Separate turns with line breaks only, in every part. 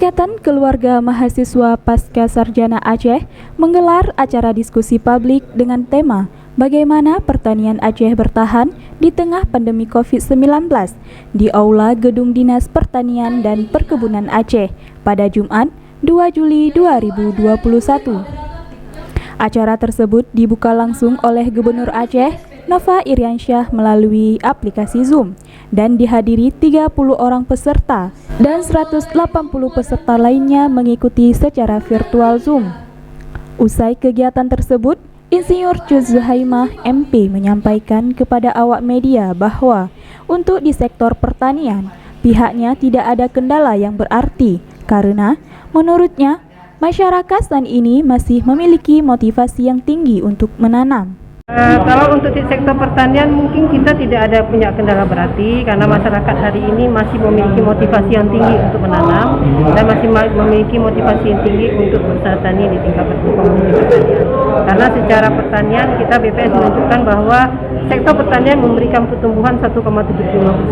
Ikatan Keluarga Mahasiswa Pasca Sarjana Aceh menggelar acara diskusi publik dengan tema Bagaimana Pertanian Aceh Bertahan di Tengah Pandemi COVID-19 di Aula Gedung Dinas Pertanian dan Perkebunan Aceh pada Jumat 2 Juli 2021. Acara tersebut dibuka langsung oleh Gubernur Aceh, Nova Iriansyah melalui aplikasi Zoom dan dihadiri 30 orang peserta dan 180 peserta lainnya mengikuti secara virtual Zoom. Usai kegiatan tersebut, Insinyur Juz Zuhaimah MP menyampaikan kepada awak media bahwa untuk di sektor pertanian, pihaknya tidak ada kendala yang berarti karena menurutnya masyarakat saat ini masih memiliki motivasi yang tinggi untuk menanam.
Kalau untuk di sektor pertanian mungkin kita tidak ada punya kendala berarti karena masyarakat hari ini masih memiliki motivasi yang tinggi untuk menanam dan masih memiliki motivasi yang tinggi untuk berusaha tani di tingkat komunitas pertanian. Karena secara pertanian kita BPS menunjukkan bahwa sektor pertanian memberikan pertumbuhan 1,75%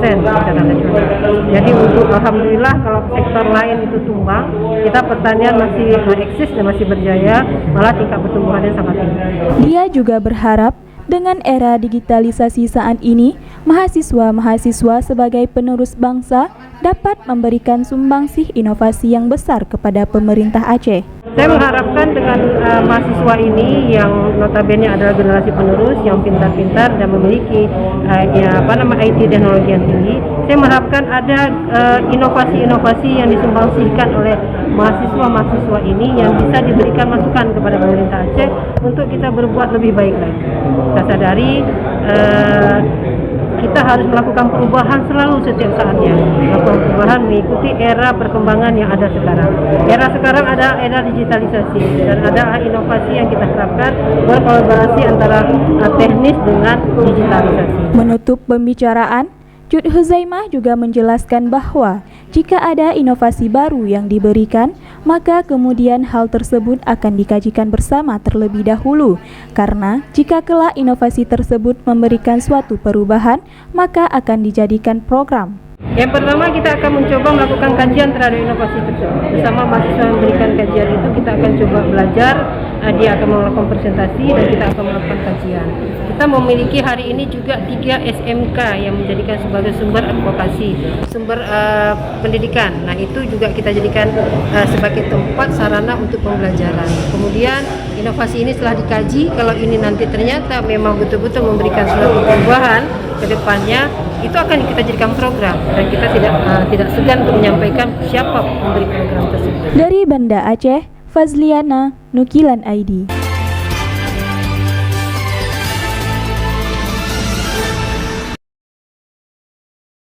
secara nasional. Jadi untuk alhamdulillah kalau sektor lain itu tumbang, kita pertanian masih eksis dan masih berjaya, malah tingkat pertumbuhannya sangat tinggi.
Dia juga berharap dengan era digitalisasi saat ini, mahasiswa-mahasiswa sebagai penerus bangsa dapat memberikan sumbangsih inovasi yang besar kepada pemerintah Aceh.
Saya mengharapkan dengan mahasiswa ini yang notabene adalah generasi penerus yang pintar-pintar dan memiliki IT teknologi yang tinggi, saya mengharapkan ada inovasi-inovasi yang disumbangsihkan oleh mahasiswa-mahasiswa ini yang bisa diberikan masukan kepada pemerintah Aceh untuk kita berbuat lebih baik lagi. Kita sadari kita harus melakukan perubahan selalu setiap saatnya, melakukan perubahan mengikuti era perkembangan yang ada sekarang. Era sekarang ada era digitalisasi dan ada inovasi yang kita harapkan berkolaborasi antara teknis dengan digitalisasi.
Menutup pembicaraan, Juz Zuhaimah juga menjelaskan bahwa jika ada inovasi baru yang diberikan, maka kemudian hal tersebut akan dikajikan bersama terlebih dahulu. Karena jika kelak inovasi tersebut memberikan suatu perubahan, maka akan dijadikan program.
Yang pertama kita akan mencoba melakukan kajian terhadap inovasi tersebut. Bersama mahasiswa yang memberikan kajian itu kita akan coba belajar, dia akan melakukan presentasi dan kita akan melakukan kajian. Kita memiliki hari ini juga 3 SMK yang menjadikan sebagai sumber advokasi, sumber pendidikan. Nah itu juga kita jadikan sebagai tempat sarana untuk pembelajaran. Kemudian inovasi ini setelah dikaji, kalau ini nanti ternyata memang betul-betul memberikan suatu perubahan ke depannya, itu akan kita jadikan program dan kita tidak segan untuk menyampaikan siapa pemberi program tersebut.
Dari Banda Aceh, Fazliana, Nukilan ID.